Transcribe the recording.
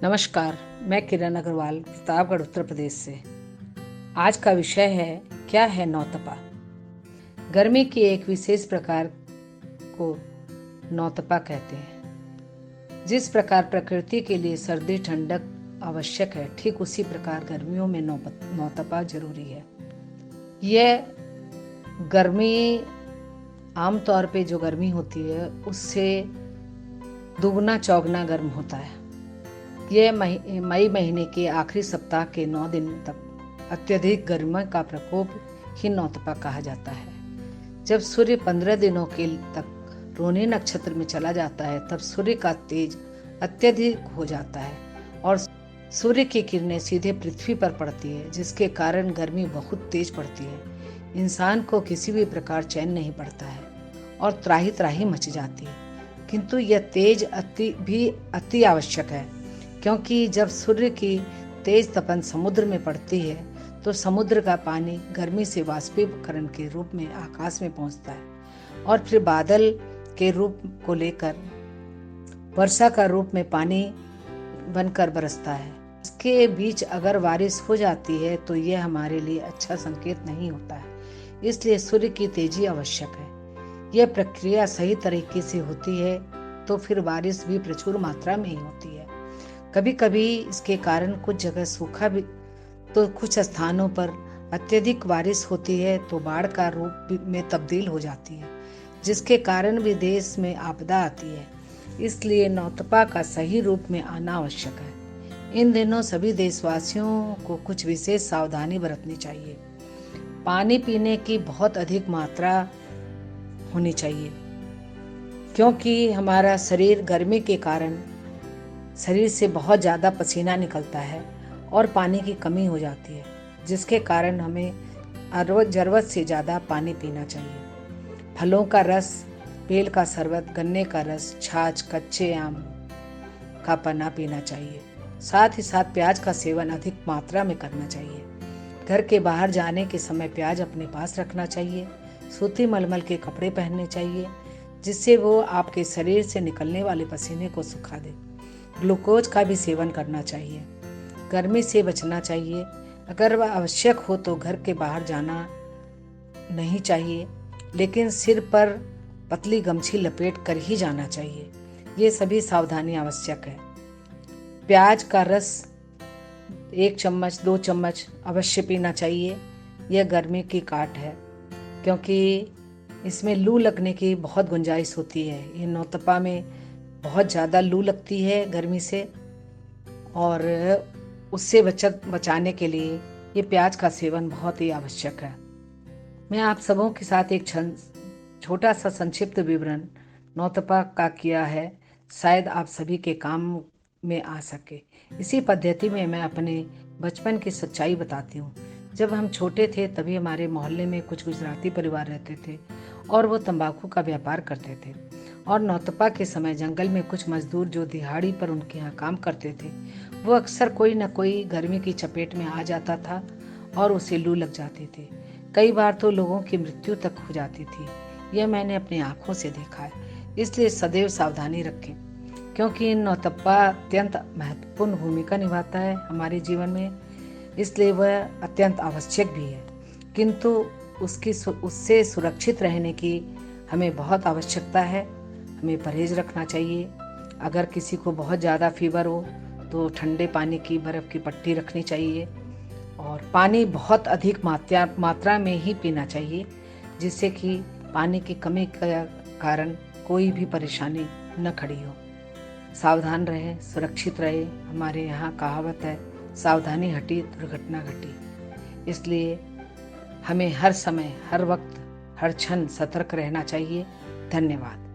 नमस्कार, मैं किरण अग्रवाल प्रतापगढ़ उत्तर प्रदेश से। आज का विषय है क्या है नौतपा। गर्मी की एक विशेष प्रकार को नौतपा कहते हैं। जिस प्रकार प्रकृति के लिए सर्दी ठंडक आवश्यक है, ठीक उसी प्रकार गर्मियों में नौतपा जरूरी है। यह गर्मी आमतौर पे जो गर्मी होती है उससे दुगना चौगुना गर्म होता है। यह मई महीने के आखिरी सप्ताह के 9 दिन तक अत्यधिक गर्मी का प्रकोप ही नौतपा कहा जाता है। जब सूर्य 15 दिनों के तक रोहिणी नक्षत्र में चला जाता है, तब सूर्य का तेज अत्यधिक हो जाता है और सूर्य की किरणें सीधे पृथ्वी पर पड़ती है, जिसके कारण गर्मी बहुत तेज पड़ती है। इंसान को किसी भी प्रकार चैन नहीं पड़ता है और त्राही त्राही मच जाती है। किंतु यह तेज अति आवश्यक है, क्योंकि जब सूर्य की तेज तपन समुद्र में पड़ती है तो समुद्र का पानी गर्मी से वाष्पीकरण के रूप में आकाश में पहुंचता है और फिर बादल के रूप को लेकर वर्षा का रूप में पानी बनकर बरसता है। इसके बीच अगर बारिश हो जाती है तो यह हमारे लिए अच्छा संकेत नहीं होता है। इसलिए सूर्य की तेजी आवश्यक है। यह प्रक्रिया सही तरीके से होती है तो फिर बारिश भी प्रचुर मात्रा में ही होती है। कभी कभी इसके कारण कुछ जगह सूखा भी, तो कुछ स्थानों पर अत्यधिक बारिश होती है तो बाढ़ का रूप में तब्दील हो जाती है, जिसके कारण भी देश में आपदा आती है। इसलिए नौतपा का सही रूप में आना आवश्यक है। इन दिनों सभी देशवासियों को कुछ विशेष सावधानी बरतनी चाहिए। पानी पीने की बहुत अधिक मात्रा होनी चाहिए, क्योंकि हमारा शरीर गर्मी के कारण शरीर से बहुत ज़्यादा पसीना निकलता है और पानी की कमी हो जाती है, जिसके कारण हमें ज़रूरत से ज़्यादा पानी पीना चाहिए। फलों का रस, बेल का शरबत, गन्ने का रस, छाछ, कच्चे आम का पन्ना पीना चाहिए। साथ ही साथ प्याज का सेवन अधिक मात्रा में करना चाहिए। घर के बाहर जाने के समय प्याज अपने पास रखना चाहिए। सूती मलमल के कपड़े पहनने चाहिए, जिससे वो आपके शरीर से निकलने वाले पसीने को सुखा दे। ग्लूकोज का भी सेवन करना चाहिए। गर्मी से बचना चाहिए। अगर वह आवश्यक हो तो घर के बाहर जाना नहीं चाहिए, लेकिन सिर पर पतली गमछी लपेट कर ही जाना चाहिए। ये सभी सावधानी आवश्यक है। प्याज का रस 1 चम्मच 2 चम्मच अवश्य पीना चाहिए। यह गर्मी की काट है, क्योंकि इसमें लू लगने की बहुत गुंजाइश होती है। ये नौतपा में बहुत ज़्यादा लू लगती है गर्मी से, और उससे बचाने के लिए ये प्याज का सेवन बहुत ही आवश्यक है। मैं आप सबों के साथ एक छोटा सा संक्षिप्त विवरण नौतपा का किया है, शायद आप सभी के काम में आ सके। इसी पद्धति में मैं अपने बचपन की सच्चाई बताती हूँ। जब हम छोटे थे तभी हमारे मोहल्ले में कुछ गुजराती परिवार रहते थे और वो तंबाकू का व्यापार करते थे। और नौतपा के समय जंगल में कुछ मजदूर जो दिहाड़ी पर उनके यहाँ काम करते थे, वो अक्सर कोई न कोई गर्मी की चपेट में आ जाता था और उसे लू लग जाती थी। कई बार तो लोगों की मृत्यु तक हो जाती थी। यह मैंने अपनी आंखों से देखा है। इसलिए सदैव सावधानी रखें, क्योंकि नौतपा अत्यंत महत्वपूर्ण भूमिका निभाता है हमारे जीवन में। इसलिए वह अत्यंत आवश्यक भी है, किंतु उससे सुरक्षित रहने की हमें बहुत आवश्यकता है। हमें परहेज रखना चाहिए। अगर किसी को बहुत ज़्यादा फीवर हो तो ठंडे पानी की बर्फ़ की पट्टी रखनी चाहिए और पानी बहुत अधिक मात्रा में ही पीना चाहिए, जिससे कि पानी की कमी के कारण कोई भी परेशानी न खड़ी हो। सावधान रहें, सुरक्षित रहें। हमारे यहाँ कहावत है, सावधानी हटी दुर्घटना घटी। इसलिए हमें हर समय, हर वक्त, हर क्षण सतर्क रहना चाहिए। धन्यवाद।